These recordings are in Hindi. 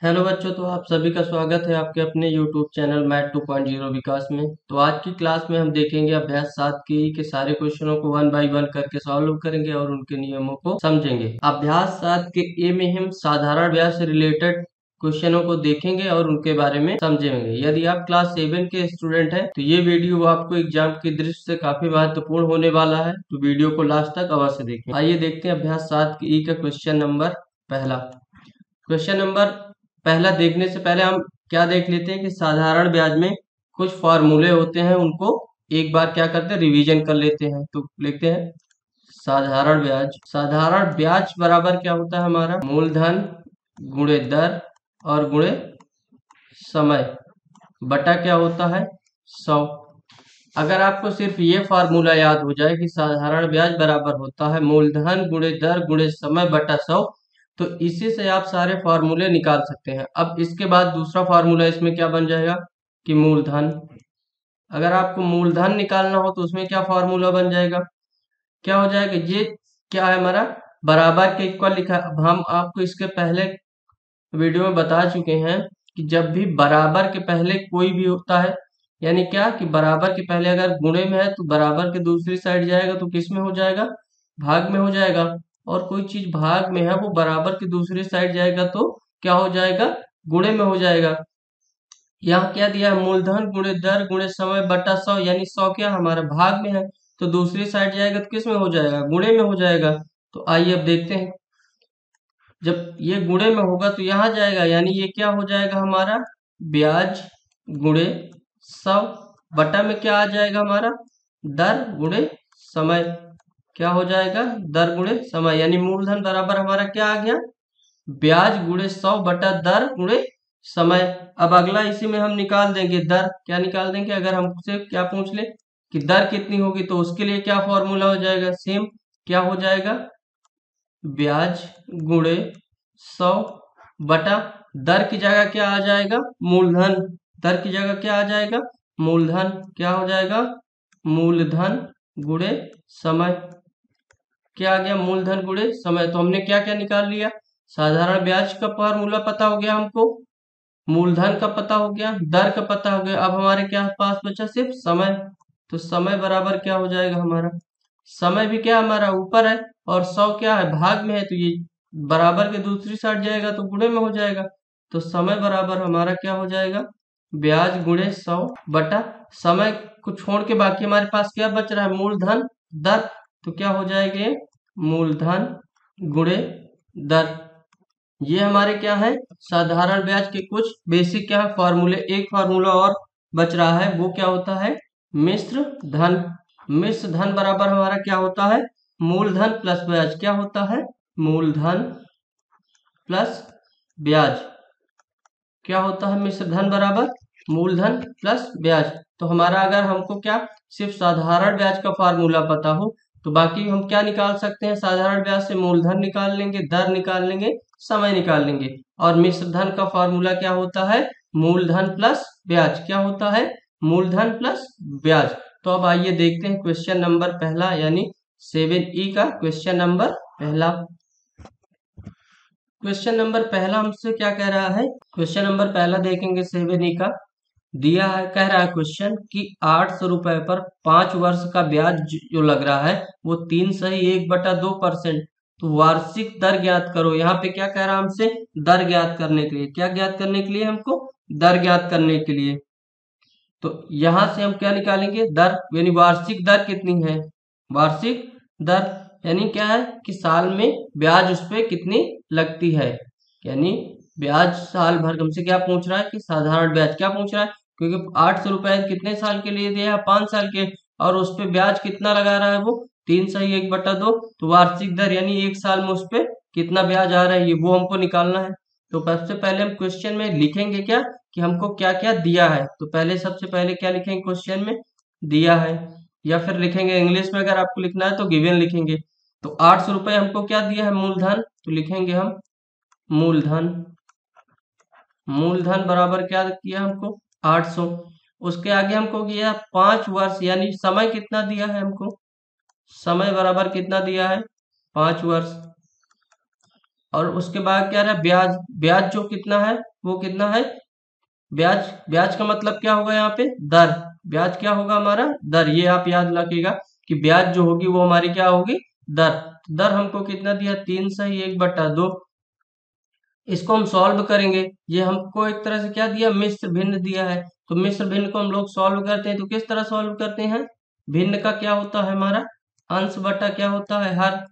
हेलो बच्चों, तो आप सभी का स्वागत है आपके अपने YouTube चैनल मैथ 2.0 विकास में। तो आज की क्लास में हम देखेंगे अभ्यास 7 के सारे क्वेश्चनों को 1 बाय 1 करके सॉल्व करेंगे और उनके नियमों को समझेंगे। अभ्यास 7 के ए में हम साधारण ब्याज से रिलेटेड क्वेश्चनों को देखेंगे और उनके बारे में समझेंगे। यदि आप क्लास 7 के स्टूडेंट हैं तो ये वीडियो आपको एग्जाम की दृष्टि से काफी महत्वपूर्ण होने वाला है, तो वीडियो को लास्ट तक अवश्य देखें। आइए देखते हैं अभ्यास 7 के ई का क्वेश्चन नंबर पहला। क्वेश्चन नंबर पहला देखने से पहले हम क्या देख लेते हैं कि साधारण ब्याज में कुछ फॉर्मूले होते हैं, उनको एक बार क्या करते हैं रिवीजन कर लेते हैं। तो लिखते हैं साधारण ब्याज। साधारण ब्याज बराबर क्या होता है हमारा मूलधन गुणे दर और गुणे समय बटा क्या होता है 100। अगर आपको सिर्फ ये फार्मूला याद हो जाए कि साधारण ब्याज बराबर होता है मूलधन गुणे दर गुणे समय बटा 100, तो इसी से आप सारे फार्मूले निकाल सकते हैं। अब इसके बाद दूसरा फार्मूला इसमें क्या बन जाएगा कि मूलधन। अगर आपको मूलधन निकालना हो तो उसमें क्या फार्मूला बन जाएगा, क्या हो जाएगा, ये क्या है हमारा बराबर के इक्वल लिखा है। अब हम आपको इसके पहले वीडियो में बता चुके हैं कि जब भी बराबर के पहले कोई भी होता है, यानी क्या कि बराबर के पहले अगर गुणे में है तो बराबर के दूसरी साइड जाएगा तो किस में हो जाएगा, भाग में हो जाएगा। और कोई चीज भाग में है वो बराबर की दूसरी साइड जाएगा तो क्या हो जाएगा, गुणे में हो जाएगा। यहाँ क्या दिया है मूलधन गुणे दर गुणे समय बटा 100, यानी 100 क्या हमारा भाग में है तो दूसरी साइड जाएगा तो किस में हो जाएगा, गुणे में हो जाएगा। तो आइए अब देखते हैं, जब ये गुणे में होगा तो यहाँ जाएगा, यानी ये क्या हो जाएगा हमारा ब्याज गुणे 100 बटा में क्या आ जाएगा हमारा दर गुणे समय। क्या हो जाएगा दर गुणे समय, यानी मूलधन बराबर हमारा क्या आ गया ब्याज गुणे 100 बटा दर गुणे समय। अब अगला इसी में हम निकाल देंगे दर। क्या निकाल देंगे, अगर हमसे क्या पूछ ले कि दर कितनी होगी तो उसके लिए क्या फॉर्मूला हो जाएगा सेम, क्या हो जाएगा ब्याज गुणे 100 बटा दर की जगह क्या आ जाएगा मूलधन, दर की जगह क्या आ जाएगा मूलधन, क्या हो जाएगा मूलधन गुणे समय। क्या आ गया मूलधन गुणे समय। तो हमने क्या क्या निकाल लिया, साधारण ब्याज का फॉर्मूला पता हो गया हमको, मूलधन का पता हो गया, दर का पता हो गया। अब हमारे क्या पास बचा सिर्फ समय। तो समय बराबर क्या हो जाएगा हमारा, समय भी क्या हमारा ऊपर है और 100 क्या है भाग में है तो ये बराबर के दूसरी साइड जाएगा तो गुणे में हो जाएगा। तो समय बराबर हमारा क्या हो जाएगा ब्याज गुणे 100 बटा समय को छोड़ के बाकी हमारे पास क्या बच रहा है मूलधन दर। तो क्या हो जाएगा मूलधन गुणे दर। ये हमारे क्या है साधारण ब्याज के कुछ बेसिक क्या है फॉर्मूले। एक फार्मूला और बच रहा है, वो क्या होता है मिश्र धन। मिश्र धन बराबर हमारा क्या होता है मूलधन प्लस ब्याज। क्या होता है मूलधन प्लस ब्याज। क्या होता है मिश्र धन बराबर मूलधन प्लस ब्याज। तो हमारा अगर हमको क्या सिर्फ साधारण ब्याज का फार्मूला पता हो तो बाकी हम क्या निकाल सकते हैं, साधारण ब्याज से मूलधन निकाल लेंगे, दर निकाल लेंगे, समय निकाल लेंगे। और मिश्र धन का फार्मूला क्या होता है मूलधन प्लस ब्याज। क्या होता है मूलधन प्लस ब्याज। तो अब आइए देखते हैं क्वेश्चन नंबर पहला, यानी 7E का क्वेश्चन नंबर पहला। क्वेश्चन नंबर पहला हमसे क्या कह रहा है, क्वेश्चन नंबर पहला देखेंगे 7E का। दिया है, कह रहा है क्वेश्चन कि 800 रुपए पर 5 वर्ष का ब्याज जो लग रहा है वो 3 1/2%। तो वार्षिक दर ज्ञात करो। यहाँ पे क्या कह रहा है हमसे दर ज्ञात करने के लिए, क्या ज्ञात करने के लिए हमको दर ज्ञात करने के लिए। तो यहां से हम क्या निकालेंगे दर, यानी वार्षिक दर कितनी है, वार्षिक दर यानी क्या है कि साल में ब्याज उस पर कितनी लगती है। यानी ब्याज साल भर हमसे क्या पूछ रहा है कि साधारण ब्याज क्या पूछ रहा है, क्योंकि 800 रुपए कितने साल के लिए दिया है 5 साल के, और उस पे ब्याज कितना लगा रहा है वो 3/1/2। तो वार्षिक दर यानी एक साल में उस पे कितना ब्याज आ रहा है ये वो हमको निकालना है। तो सबसे पहले हम क्वेश्चन में लिखेंगे क्या कि हमको क्या क्या दिया है। तो पहले सबसे पहले क्या लिखेंगे क्वेश्चन में दिया है, या फिर लिखेंगे इंग्लिश में अगर आपको लिखना है तो गिवन लिखेंगे। तो 800 रुपए हमको क्या दिया है मूलधन, तो लिखेंगे हम मूलधन। मूलधन बराबर क्या किया हमको 800। उसके आगे हमको किया 5 वर्ष, यानी समय कितना दिया है हमको, समय बराबर कितना दिया है 5 वर्ष। और उसके बाद क्या रहा ब्याज, ब्याज जो कितना है वो कितना है, ब्याज, ब्याज का मतलब क्या होगा यहाँ पे दर, ब्याज क्या होगा हमारा दर, ये आप याद रखिएगा कि ब्याज जो होगी वो हमारी क्या होगी दर। दर हमको कितना दिया 3/1/2, इसको हम सॉल्व करेंगे। ये हमको एक तरह से क्या दिया मिश्र भिन्न दिया है, तो मिश्र भिन्न को हम लोग सॉल्व करते हैं तो किस तरह सॉल्व करते हैं, भिन्न का क्या होता है हमारा अंश बटा क्या होता है हर।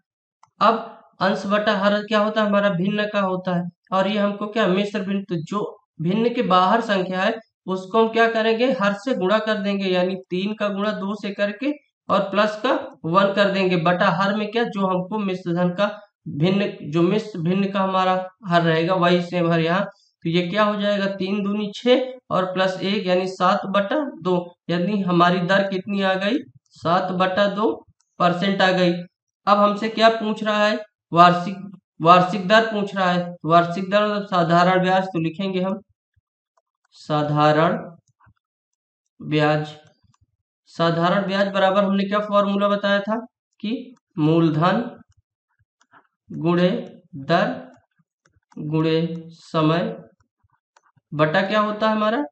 अब अंश बटा हर क्या होता है हमारा भिन्न का होता है, और ये हमको क्या मिश्र भिन्न, तो जो भिन्न के बाहर संख्या है उसको हम क्या करेंगे हर से गुणा कर देंगे, यानी 3 का गुणा 2 से करके और प्लस का 1 कर देंगे बटा हर में क्या जो हमको मिश्र धन का भिन्न, जो मिश्र भिन्न का हमारा हर रहेगा वही सेम हर यहाँ, तो ये क्या हो जाएगा 3 दूनी 6 और प्लस 1 यानी 7/2, यानी हमारी दर कितनी आ गई 7/2% आ गई। अब हमसे क्या पूछ रहा है वार्षिक, वार्षिक दर पूछ रहा है, वार्षिक दर मतलब साधारण ब्याज, तो लिखेंगे हम साधारण ब्याज। साधारण ब्याज बराबर हमने क्या फॉर्मूला बताया था कि मूलधन गुणे दर गुणे समय बटा क्या होता है हमारा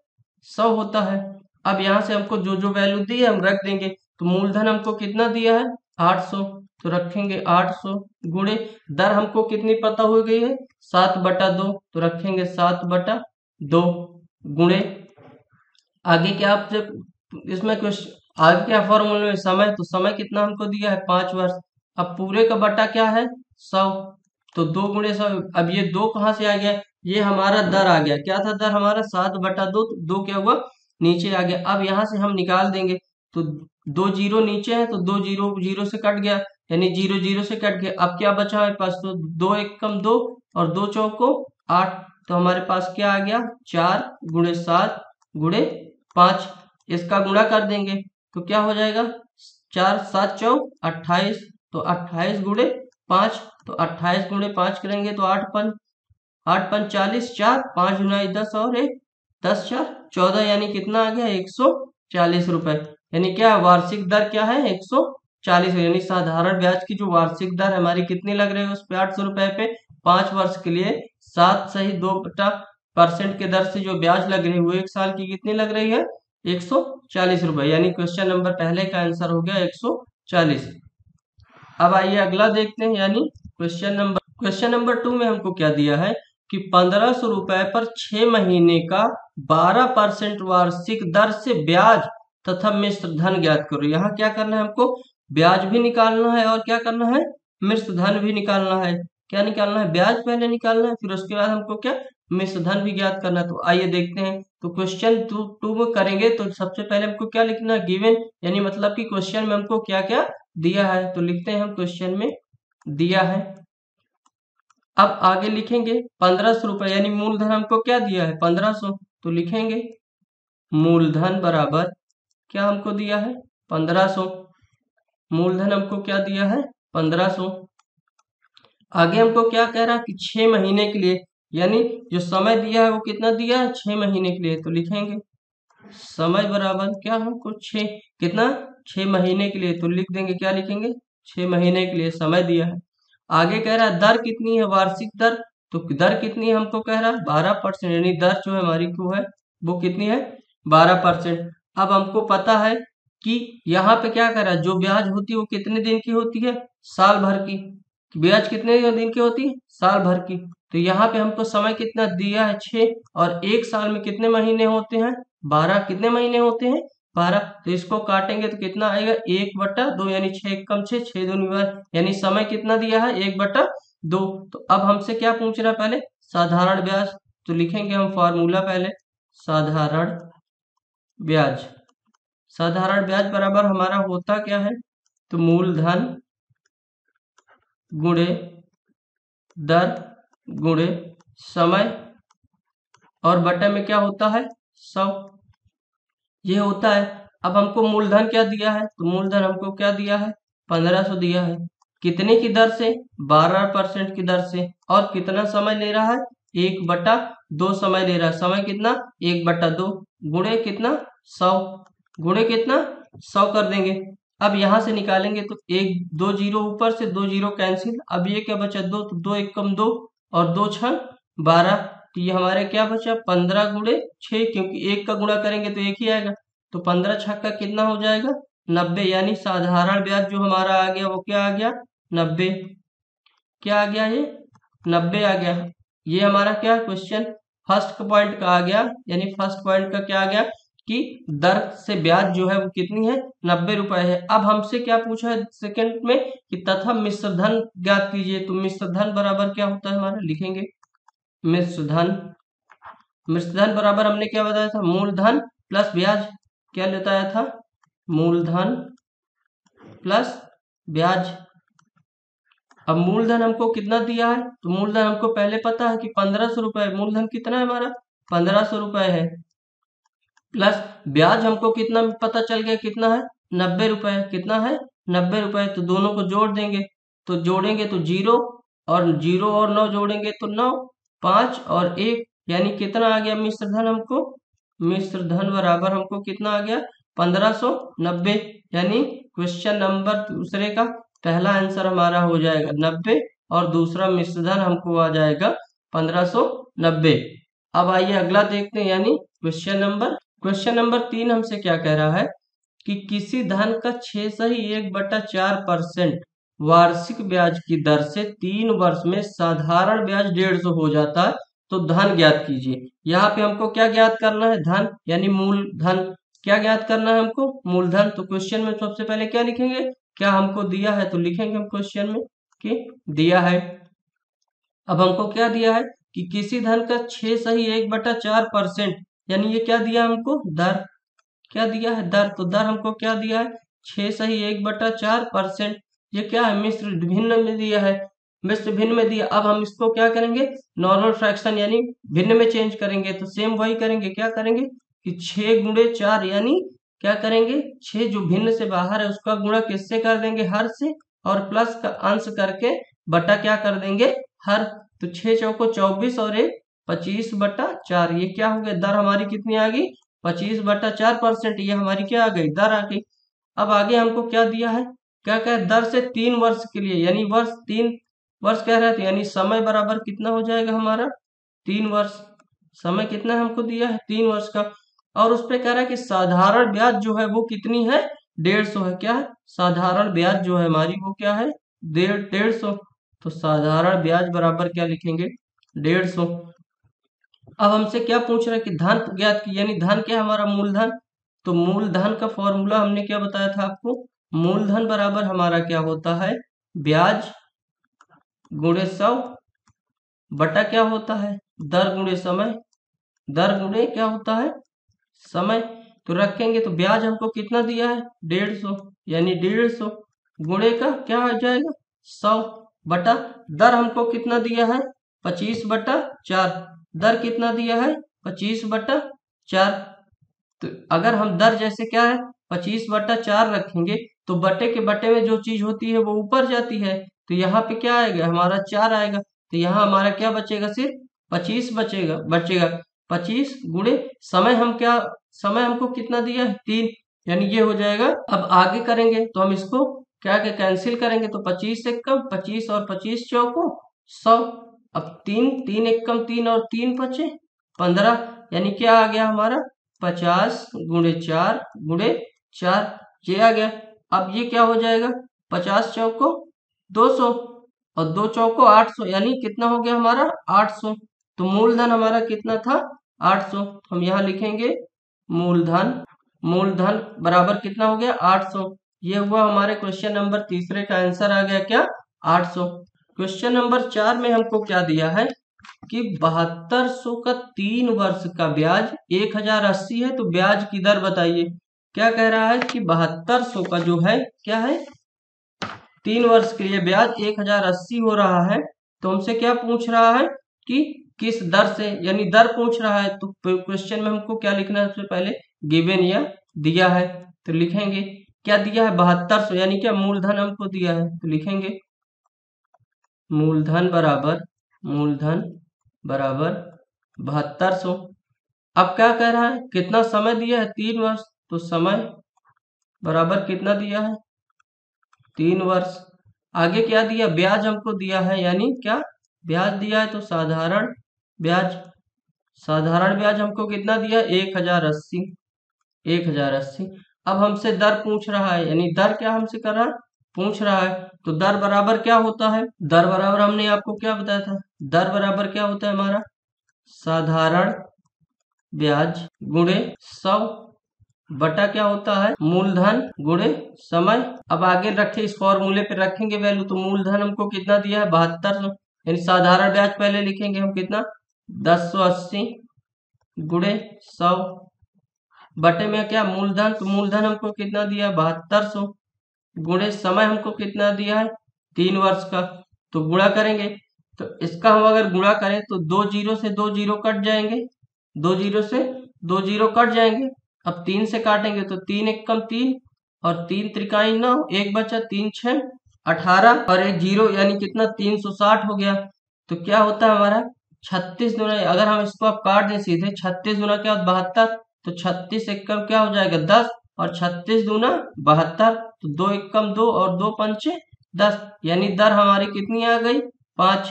100 होता है। अब यहाँ से हमको जो जो वैल्यू दी है हम रख देंगे, तो मूलधन हमको कितना दिया है 800, तो रखेंगे 800 गुणे दर हमको कितनी पता हो गई है 7/2, तो रखेंगे 7/2 गुणे आगे क्या आप जब इसमें कुछ आगे क्या फॉर्मूले में समय, तो समय कितना हमको दिया है 5 वर्ष। अब पूरे का बटा क्या है 100, तो 2 गुणे 100, अब ये 2 कहाँ से आ गया, ये हमारा दर आ गया, क्या था दर हमारा 7/2, तो 2 क्या हुआ नीचे आ गया। अब यहाँ से हम निकाल देंगे, तो 2 जीरो नीचे है तो 2 जीरो जीरो से कट गया, यानी 0 0 से कट गया। अब क्या बचा हमारे पास, तो 2 1 कम 2 और 2 चौको 8, तो हमारे पास क्या आ गया 4 गुणे 7 गुणे 5, इसका गुणा कर देंगे तो क्या हो जाएगा 4 7 चौक 28, तो 28 गुणे 5, तो 28 गुणे 5 करेंगे तो 8 5 40, 4 5 गुना 10 और 1 10 4 14, यानी कितना आ गया 140 रुपए, यानी क्या वार्षिक दर क्या है 140, यानी साधारण ब्याज की जो वार्षिक दर हमारी कितनी लग रही है उस पे 800 रुपए पे 5 वर्ष के लिए 7/2% के दर से जो ब्याज लग रही है वो 1 साल की कितनी लग रही है 140 रुपए, यानी क्वेश्चन नंबर पहले का आंसर हो गया 140। अब आइए अगला देखते हैं, यानी क्वेश्चन नंबर 2 में हमको क्या दिया है कि 1500 रुपए पर 6 महीने का 12% वार्षिक दर से ब्याज तथा मिश्र धन ज्ञात करो। यहाँ क्या करना है हमको ब्याज भी निकालना है और क्या करना है मिश्र धन भी निकालना है। क्या निकालना है ब्याज पहले निकालना है, फिर उसके बाद हमको क्या मिश्र धन भी ज्ञात करना है। तो आइए देखते हैं, तो क्वेश्चन 2 में करेंगे तो सबसे पहले हमको क्या लिखना है गिवन, यानी मतलब कि क्वेश्चन में हमको क्या क्या दिया है, तो लिखते हैं हम क्वेश्चन में दिया है। अब आगे लिखेंगे 1500 रुपए, यानी मूलधन हमको क्या दिया है 1500, तो लिखेंगे मूलधन बराबर क्या हमको दिया है 1500, मूलधन हमको क्या दिया है 1500। आगे हमको क्या कह रहा है कि 6 महीने के लिए, यानी जो समय दिया है वो कितना दिया है 6 महीने के लिए, तो लिखेंगे समय बराबर क्या हमको 6 कितना 6 महीने के लिए, तो लिख देंगे क्या लिखेंगे 6 महीने के लिए समय दिया है। आगे कह रहा है दर कितनी है वार्षिक दर, तो दर कितनी है हमको कह रहा है 12%, यानी दर जो है हमारी को है वो कितनी है 12%। अब हमको पता है कि यहाँ पे क्या कर रहा है जो ब्याज होती है वो कितने दिन की होती है साल भर की, ब्याज कितने दिन की होती है साल भर की, तो यहाँ पे हमको समय कितना दिया है 6 और 1 साल में कितने महीने होते हैं 12, कितने महीने होते हैं 12, तो इसको काटेंगे तो कितना आएगा 1/2, यानी 6 कम 6 6 दूनी 12, यानी समय कितना दिया है 1/2। तो अब हमसे क्या पूछ रहा है पहले साधारण ब्याज, तो लिखेंगे हम फॉर्मूला पहले साधारण ब्याज। साधारण ब्याज बराबर हमारा होता क्या है, तो मूलधन गुणे दर गुणे समय और बटे में क्या होता है 100, ये होता है। अब हमको मूलधन क्या दिया है, तो मूलधन हमको क्या दिया है 1500 दिया है, कितने की दर से 12% की दर से, और कितना समय ले रहा है 1/2 समय ले रहा है, समय कितना 1/2 गुणे कितना 100, गुणे कितना 100 कर देंगे। अब यहाँ से निकालेंगे तो 1 2 जीरो ऊपर से 2 जीरो कैंसिल, अब ये क्या बचा 2, तो 2 1 कम 2 और 2 छः 12। तो ये हमारे क्या बचा 15 गुणे 6, क्योंकि 1 का गुणा करेंगे तो 1 ही आएगा। तो 15 छक्का कितना हो जाएगा 90, यानी साधारण ब्याज जो हमारा आ गया वो क्या आ गया 90। क्या आ गया ये 90 आ गया। ये हमारा क्या क्वेश्चन फर्स्ट पॉइंट का आ गया, यानी फर्स्ट पॉइंट का क्या आ गया कि दर से ब्याज जो है वो कितनी है 90 रुपए है। अब हमसे क्या पूछा है सेकंड में कि तथा मिश्र धन ज्ञात कीजिए। तो मिश्र धन बराबर क्या होता है हमारा, लिखेंगे मिश्र धन। मिश्र धन बराबर हमने क्या बताया था मूलधन प्लस ब्याज। क्या बताया था मूलधन प्लस ब्याज। अब मूलधन हमको कितना दिया है, तो मूलधन हमको पहले पता है कि 1500 रुपए। मूलधन कितना है हमारा 1500 रुपए है, प्लस ब्याज हमको कितना पता चल गया कितना है 90 रुपए। कितना है 90 रुपए। तो दोनों को जोड़ देंगे, तो जोड़ेंगे तो 0 और 0 और 9 जोड़ेंगे तो 9, 5 और 1, यानी कितना आ गया मिश्र धन हमको। मिश्र धन बराबर हमको कितना आ गया 1590। यानी क्वेश्चन नंबर दूसरे का पहला आंसर हमारा हो जाएगा 90 और दूसरा मिश्र धन हमको आ जाएगा 1590। अब आइए अगला देखते हैं, यानी क्वेश्चन नंबर 3 हमसे क्या कह रहा है कि किसी धन का 6 सही 1/4% वार्षिक ब्याज की दर से 3 वर्ष में साधारण ब्याज 150 हो जाता है, तो धन ज्ञात कीजिए। यहाँ पे हमको क्या ज्ञात करना है धन, यानी मूलधन। क्या ज्ञात करना है हमको मूलधन। तो क्वेश्चन में सबसे पहले क्या लिखेंगे, क्या हमको दिया है तो लिखेंगे हम क्वेश्चन में कि दिया है। अब हमको क्या दिया है कि किसी धन का 6 सही 1/4%, यानी ये क्या दिया हमको दर। क्या दिया है दर। तो दर हमको क्या दिया है 6 सही 1/4%। ये क्या है मिश्र भिन्न में दिया है, मिश्र भिन्न में दिया। अब हम इसको क्या करेंगे नॉर्मल फ्रैक्शन यानी भिन्न में चेंज करेंगे। तो सेम वही करेंगे, क्या करेंगे कि 6 गुणे 4, यानी क्या करेंगे 6 जो भिन्न से बाहर है उसका गुणा किससे कर देंगे हर से, और प्लस का अंश करके बटा क्या कर देंगे हर। तो 6 चौको 24 और 1 25/4। ये क्या हो गया दर हमारी कितनी आ गई 25/4%। ये हमारी क्या आ गई दर आ गई। अब आगे हमको क्या दिया है, क्या क्या दर से 3 वर्ष के लिए, यानी वर्ष 3 वर्ष कह रहे थे, यानी समय बराबर कितना हो जाएगा हमारा 3 वर्ष। समय कितना हमको दिया है 3 वर्ष का। और उस पे कह रहा है कि साधारण ब्याज जो है वो कितनी है 150 है। क्या है साधारण ब्याज जो है हमारी वो क्या है 150। तो साधारण ब्याज बराबर क्या लिखेंगे 150। अब हमसे क्या पूछ रहा है कि धन ज्ञात की, यानी धन क्या हमारा मूलधन। तो मूलधन का फॉर्मूला हमने क्या बताया था आपको, मूलधन बराबर हमारा क्या होता है ब्याज गुणे 100 बटा क्या होता है दर गुणे समय। दर गुणे क्या होता है समय। तो रखेंगे तो ब्याज हमको कितना दिया है 150, यानी 150 गुणे का क्या हो जाएगा 100 बटा दर हमको कितना दिया है 25/4। दर कितना दिया है 25/4। तो अगर हम दर जैसे क्या है 25/4 रखेंगे तो बटे के बटे में जो चीज होती है वो ऊपर जाती है। तो यहाँ पे क्या आएगा हमारा 4 आएगा। तो यहाँ हमारा क्या बचेगा सिर्फ 25 बचेगा 25 गुणे समय। हम क्या समय हमको कितना दिया है 3, यानी ये हो जाएगा। अब आगे करेंगे तो हम इसको क्या क्या कैंसिल करेंगे तो 25 से कम 25 और 25 चौको 100। अब 3 एक कम 3 और 3 बचे 15, यानी क्या आ गया हमारा 50 गुणे 4 गुणे 4 ये आ गया। अब ये क्या हो जाएगा 50 चौको 200 और 2 चौको 800, यानी कितना हो गया हमारा 800। तो मूलधन हमारा कितना था 800। हम यहाँ लिखेंगे मूलधन बराबर कितना हो गया 800। ये हुआ हमारे क्वेश्चन नंबर तीसरे का आंसर आ गया क्या 800। क्वेश्चन नंबर 4 में हमको क्या दिया है कि 7200 का 3 वर्ष का ब्याज 1080 है, तो ब्याज की दर बताइए। क्या कह रहा है कि 7200 का जो है क्या है 3 वर्ष के लिए ब्याज 1080 हो रहा है। तो हमसे क्या पूछ रहा है कि किस दर से, यानी दर पूछ रहा है। तो क्वेश्चन में हमको क्या लिखना है सबसे पहले गिवन या दिया है। तो लिखेंगे क्या दिया है 7200, यानी क्या मूलधन हमको दिया है। तो लिखेंगे मूलधन बराबर 7200। अब क्या कह रहा है कितना समय दिया है 3 वर्ष। तो समय बराबर कितना दिया है 3 वर्ष। आगे क्या दिया ब्याज हमको दिया है, यानी क्या ब्याज दिया है तो साधारण ब्याज, साधारण ब्याज हमको कितना दिया, 1080, 1080। अब हमसे दर पूछ रहा है, यानी दर क्या हमसे कर रहा है, पूछ रहा है। तो दर बराबर क्या होता है, दर बराबर हमने आपको क्या बताया था, दर बराबर क्या होता है हमारा, साधारण ब्याज गुणे 100 बटा क्या होता है, मूलधन गुणे समय। अब आगे रखे इस फॉर्मूले पे रखेंगे वैल्यू, तो मूलधन हमको कितना दिया है, 7200, यानी साधारण ब्याज पहले लिखेंगे हम कितना, 1080 गुणे 100 बटे में क्या मूलधन, तो मूलधन हमको कितना दिया है, 7200 गुणे समय हमको कितना दिया है, 3 वर्ष का। तो गुणा करेंगे, तो इसका हम अगर गुणा करें तो 2 जीरो से 2 जीरो कट जाएंगे, 2 जीरो से 2 जीरो कट जाएंगे। अब 3 से काटेंगे तो 3 एक कम 3 और 3 त्रिकाई 9, एक बचा 3 6 18 और एक जीरो, यानी कितना 360 हो गया। तो क्या होता है हमारा 36 गुना, अगर हम इसको आप काट दें सीधे, 36 गुना क्या 72, तो 36 एक कम क्या हो जाएगा 10 और 36 दूना 72, तो 2 एक कम 2 और 2 पंचे 10, यानी दर हमारी कितनी आ गई 5,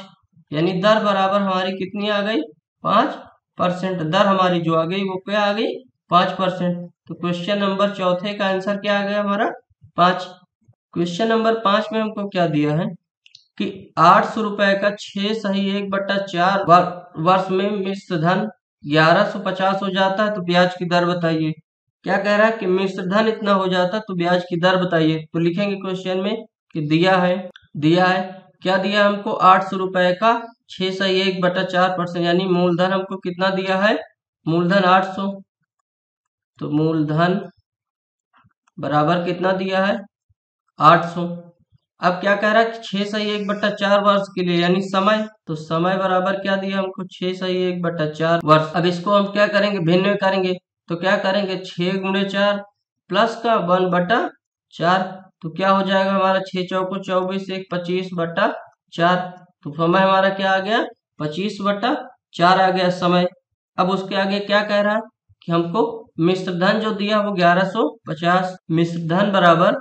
यानी दर बराबर हमारी कितनी आ गई 5%। दर हमारी जो आ गई वो क्या आ गई 5%। तो क्वेश्चन नंबर चौथे का आंसर क्या आ गया हमारा 5। क्वेश्चन नंबर 5 में हमको क्या दिया है कि 800 रुपए का 6 सही 1/4 वर्ष में मिश्र धन 1150 हो जाता है, तो ब्याज की दर बताइए। क्या कह रहा है कि मिश्र धन इतना हो जाता है तो ब्याज की दर बताइए। तो लिखेंगे क्वेश्चन में कि दिया है क्या दिया हमको 800 रुपए का 6 सही 1/4%, यानी मूलधन हमको कितना दिया है, मूलधन 800, तो मूलधन बराबर कितना दिया है 800। अब क्या कह रहा है 6 सही 1/4 वर्ष के लिए, यानी समय, तो समय बराबर क्या दिया हमको 6 सही 1/4 वर्ष। अब इसको हम क्या करेंगे, भिन्न में करेंगे, तो क्या करेंगे 6 गुणे 4 प्लस का 1/4, तो क्या हो जाएगा हमारा 6 चौको 24 एक 25/4, तो समय हमारा क्या आ गया 25/4 आ गया समय। अब उसके आगे क्या कह रहा है कि हमको मिश्र धन जो दिया वो 1150, मिश्र धन बराबर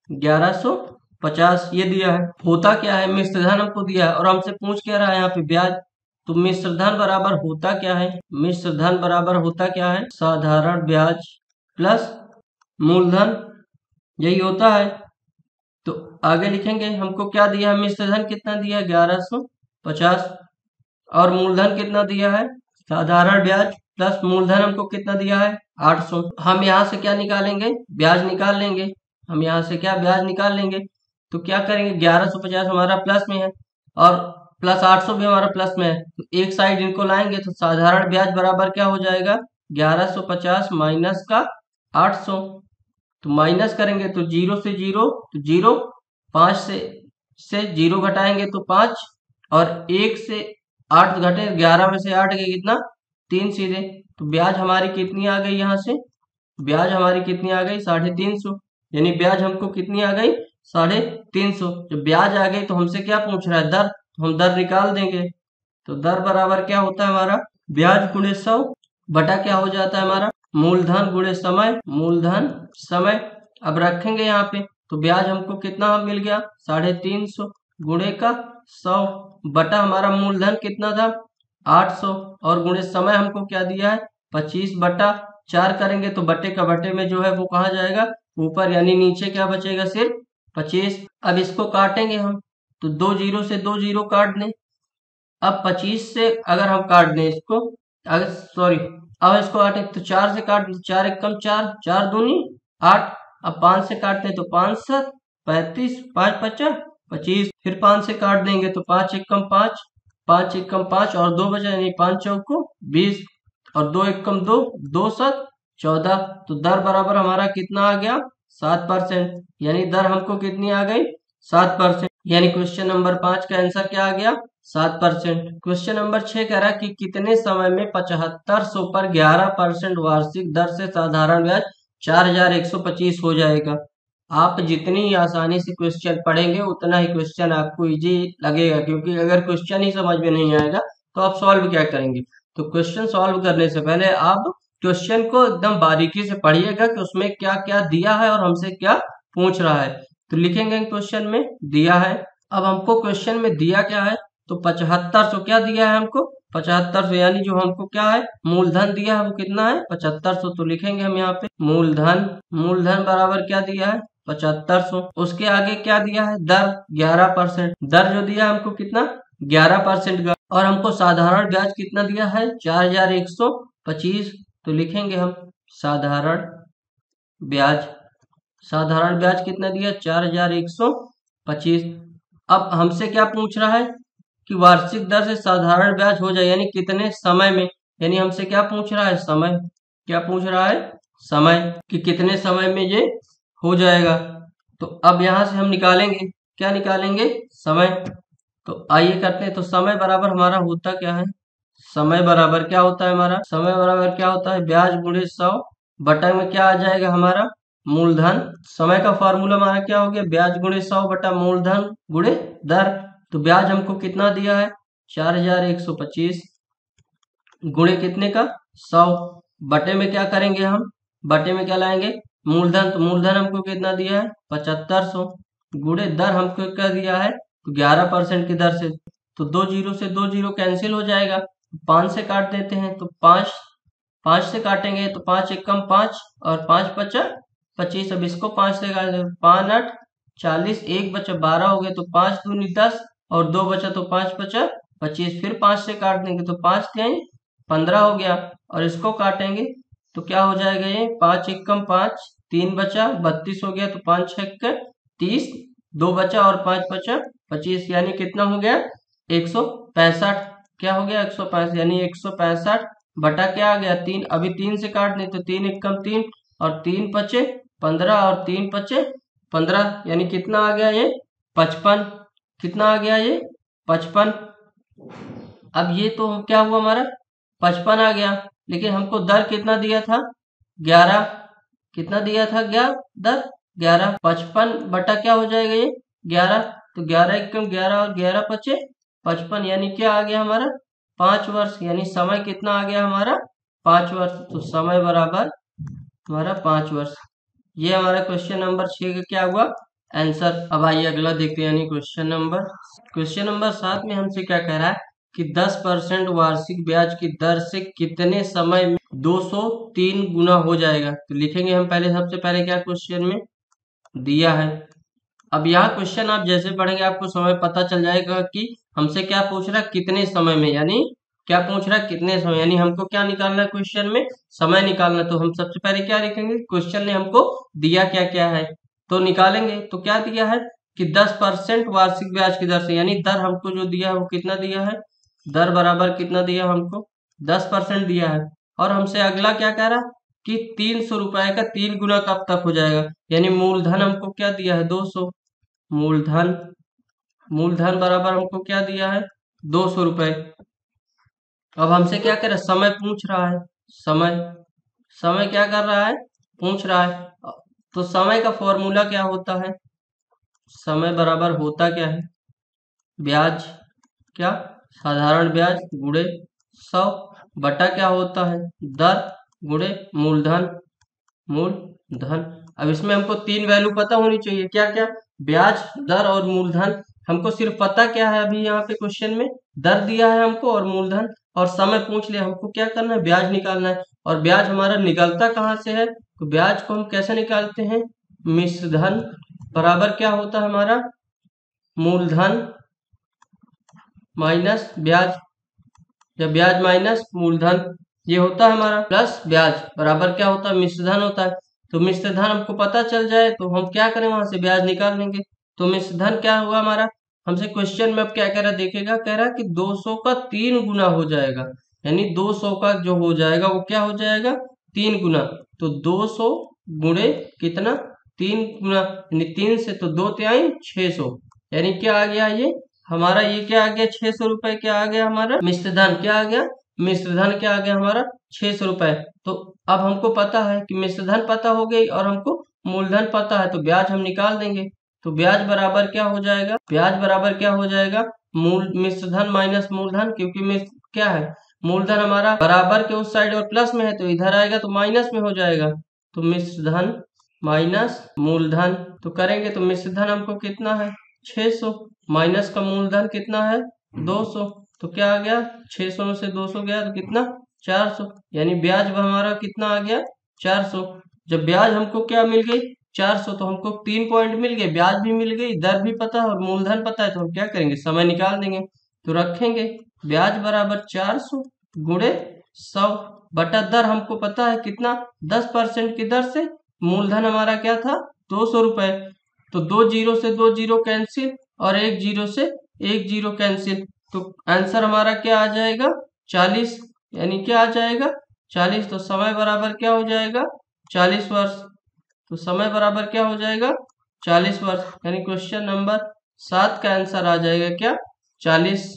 1150 ये दिया है। होता क्या है, मिश्र धन हमको दिया है और हमसे पूछ क्या रहा है यहाँ पे ब्याज, तो मिश्र धन बराबर होता क्या है, मिश्र धन बराबर होता क्या है, साधारण ब्याज प्लस मूलधन, यही होता है। तो आगे लिखेंगे हमको क्या दिया है, मिश्र धन कितना दिया है 1150 और मूलधन कितना दिया है, साधारण ब्याज प्लस मूलधन हमको कितना दिया है 800। हम यहाँ से क्या निकालेंगे, ब्याज निकाल लेंगे, हम यहाँ से क्या ब्याज निकाल लेंगे। तो क्या करेंगे 1150 हमारा प्लस में है और प्लस 800 भी हमारा प्लस में है, तो एक साइड इनको लाएंगे तो साधारण ब्याज बराबर क्या हो जाएगा 1150 माइनस का 800, तो माइनस करेंगे तो 0 से 0 तो 0, 5 से 0 घटाएंगे तो 5 और 1 से 8 घटे 11 में से 8 गए कितना 3 सीधे, तो ब्याज हमारी कितनी आ गई, यहाँ से ब्याज हमारी कितनी आ गई 350, यानी ब्याज हमको कितनी आ गई 350। जब ब्याज आ गई तो हमसे क्या पूछ रहा है, दर, तो हम दर निकाल देंगे। तो दर बराबर क्या होता है हमारा ब्याज गुणे 100 बटा क्या हो जाता है हमारा मूलधन गुणे समय, मूलधन समय। अब रखेंगे यहाँ पे तो ब्याज हमको कितना मिल गया 350 गुणे का 100 बटा हमारा मूलधन कितना था 800 और गुणे समय हमको क्या दिया है 25/4 करेंगे तो बटे का बटे में जो है वो कहाँ जाएगा ऊपर, यानी नीचे क्या बचेगा सिर्फ 25। अब इसको काटेंगे हम तो 2 जीरो से 2 जीरो काट दें। अब 25 से अगर हम काट दें इसको, अगर सॉरी अब इसको काटें तो 4 से काट दें, 4 एक कम 4, 4 दूनी 8। अब 5 से काटते हैं तो 5 7 35, 5 5 25, फिर 5 से काट देंगे तो 5 एक कम 5, 5 एक कम 5 और 2 बचा, यानी 5 चौको 20 और 2 एक कम 2, 2 7 14, तो दर बराबर हमारा कितना आ गया 7%, यानी दर हमको कितनी आ गई 7%, यानी क्वेश्चन नंबर 5 का आंसर क्या आ गया 7%। क्वेश्चन नंबर 6 कह रहा है कि कितने समय में 7500 पर 11% वार्षिक दर से साधारण ब्याज 4125 हो जाएगा। आप जितनी आसानी से क्वेश्चन पढ़ेंगे उतना ही क्वेश्चन आपको इजी लगेगा, क्योंकि अगर क्वेश्चन ही समझ में नहीं आएगा तो आप सॉल्व क्या करेंगे। तो क्वेश्चन सॉल्व करने से पहले आप क्वेश्चन को एकदम बारीकी से पढ़िएगा कि उसमें क्या क्या दिया है और हमसे क्या पूछ रहा है। तो लिखेंगे क्वेश्चन में दिया है। अब हमको क्वेश्चन में दिया क्या है, तो 7500 क्या दिया है हमको, 7500, यानी जो हमको क्या है मूलधन दिया है वो कितना है 7500। तो लिखेंगे हम यहाँ पे मूलधन, मूलधन बराबर क्या दिया है 7500। उसके आगे क्या दिया है दर 11%, दर जो दिया है हमको कितना 11% का, और हमको साधारण ब्याज कितना दिया है 4125। तो लिखेंगे हम साधारण ब्याज, साधारण ब्याज कितना दिया 4125। अब हमसे क्या पूछ रहा है कि वार्षिक दर से साधारण ब्याज हो जाए, यानी कितने समय में, यानी हमसे क्या पूछ रहा है समय, क्या पूछ रहा है समय, कि कितने समय में ये हो जाएगा। तो अब यहां से हम निकालेंगे, क्या निकालेंगे समय। तो आइए करते हैं। तो समय बराबर हमारा होता क्या है, समय बराबर क्या होता है हमारा, समय बराबर क्या होता है ब्याज गुणे 100 बटा में क्या आ जाएगा हमारा मूलधन। समय का फॉर्मूला हमारा क्या हो गया ब्याज गुणे 100 बटा मूलधन गुणे दर। तो ब्याज हमको कितना दिया है 4125 गुणे कितने का 100, बटे में क्या करेंगे हम, बटे में क्या लाएंगे मूलधन। तो मूलधन हमको कितना दिया है 7500 गुणे दर हमको क्या दिया है 11% की दर से। तो 2 जीरो से 2 जीरो कैंसिल हो जाएगा, 5 से काट देते हैं। तो 5 से काटेंगे तो 5 एक कम 5 और 5 बचा 25। अब इसको 5 से काट देंगे 5 8 40, एक बचा 12 हो गए। तो 5 दूनी 10 और 2 बचा तो 5 बचा 25। फिर 5 से काट देंगे तो 5 तिहाई 15 हो गया, और इसको काटेंगे तो क्या हो जाएगा ये 5 एक कम 5, 3 बचा 32 हो गया। तो 5 छक्के 30, 2 बचा और 5 बचा 25, यानी कितना हो गया 165। क्या हो गया 165, यानी 165 बटा क्या आ गया 3। अभी 3 से काट दें तो 3 एक कम 3 और 3 बचे 15 और 3 बचे 15, यानी कितना आ गया ये 55। कितना आ गया ये 55। अब ये तो क्या हुआ हमारा 55 आ गया, लेकिन हमको दर कितना दिया था 11, कितना दिया था क्या दर 11। 55 बटा क्या हो जाएगा ये 11। तो 11 एक कम 11 और 11 बचे 55, यानी क्या आ गया हमारा 5 वर्ष, यानी समय कितना आ गया हमारा 5 वर्ष। तो समय बराबर हमारा 5 वर्ष। ये हमारा क्वेश्चन नंबर 6 का क्या हुआ आंसर। अब आइए अगला देखते हैं, यानी क्वेश्चन नंबर 7 में हमसे क्या कह रहा है कि 10% वार्षिक ब्याज की दर से कितने समय में 203 गुना हो जाएगा। तो लिखेंगे हम पहले, सबसे पहले क्या क्वेश्चन में दिया है। अब यहाँ क्वेश्चन आप जैसे पढ़ेंगे आपको समय पता चल जाएगा कि हमसे क्या पूछ रहा है कितने समय में, यानी क्या पूछ रहा है कितने समय, यानी हमको क्या निकालना है क्वेश्चन में समय निकालना। तो हम सबसे पहले क्या लिखेंगे क्वेश्चन ने हमको दिया क्या क्या है, तो निकालेंगे। तो क्या दिया है कि 10% वार्षिक ब्याज की दर से, यानी दर हमको जो दिया है वो कितना दिया है, दर बराबर कितना दिया हमको 10% दिया है। और हमसे अगला क्या कह रहा कि 300 रुपए का 3 गुना कब तक हो जाएगा, यानी मूलधन हमको क्या दिया है 200, मूलधन, मूलधन बराबर हमको क्या दिया है 200 रुपए। अब हमसे क्या कर रहा है समय पूछ रहा है, समय, समय क्या कर रहा है पूछ रहा है। तो समय का फॉर्मूला क्या होता है, समय बराबर होता क्या है ब्याज, क्या साधारण ब्याज गुणे 100 बटा क्या होता है दर गुणे मूलधन, मूलधन। अब इसमें हमको 3 वैल्यू पता होनी चाहिए, क्या क्या ब्याज दर और मूलधन। हमको सिर्फ पता क्या है अभी यहाँ पे क्वेश्चन में दर दिया है हमको और मूलधन, और समय पूछ लिया। हमको क्या करना है ब्याज निकालना है, और ब्याज हमारा निकलता कहाँ से है, तो ब्याज को हम कैसे निकालते हैं मिश्र धन बराबर क्या होता है हमारा मूलधन माइनस ब्याज, या ब्याज माइनस मूलधन, ये होता है हमारा प्लस ब्याज बराबर क्या होता है मिश्र धन होता है। तो मिश्र धन हमको पता चल जाए तो हम क्या करें वहां से ब्याज निकाल लेंगे। तो मिश्र धन क्या हुआ हमारा, हमसे क्वेश्चन में अब क्या कह रहा देखेगा, कह रहा कि 200 का 3 गुना हो जाएगा, यानी 200 का जो हो जाएगा वो क्या हो जाएगा 3 गुना। तो 200 गुणे कितना 3 गुना, यानी 3 से तो 2 तिहाई 600, यानी क्या आ गया ये हमारा, ये क्या आ गया 600 रुपए, क्या आ गया हमारा मिश्र धन, क्या आ गया मिश्र धन, क्या आ गया हमारा 600 रुपए। तो अब हमको पता है कि मिश्र धन पता हो गई और हमको मूलधन पता है, तो ब्याज हम निकाल देंगे। तो ब्याज बराबर क्या हो जाएगा, ब्याज बराबर क्या हो जाएगा मूल मिश्र धन माइनस मूलधन, क्योंकि क्या है मूलधन हमारा बराबर के उस साइड और प्लस में है, तो इधर आएगा तो माइनस में हो जाएगा। तो मिश्र धन माइनस मूलधन, तो करेंगे तो मिश्र धन हमको कितना है 600 माइनस का मूलधन कितना है 200। तो क्या आ गया, 600 में से 200 गया तो कितना, 400। यानी ब्याज हमारा कितना आ गया, 400। जब ब्याज हमको क्या मिल गई, 400, तो हमको 3 पॉइंट मिल गए, ब्याज भी मिल गई, दर भी पता है और मूलधन पता है, तो हम क्या करेंगे, समय निकाल देंगे। तो रखेंगे ब्याज बराबर 400 गुणे 100 बटा दर हमको पता है कितना, 10% की दर से। मूलधन हमारा क्या था, 200 रुपए। तो 2 जीरो से 2 जीरो कैंसिल और 1 जीरो से 1 जीरो कैंसिल। तो आंसर हमारा क्या आ जाएगा, 40। यानी क्या आ जाएगा, 40। तो समय बराबर क्या हो जाएगा, 40 वर्ष। तो समय बराबर क्या हो जाएगा, 40 वर्ष। यानी क्वेश्चन नंबर 7 का आंसर आ जाएगा क्या, 40।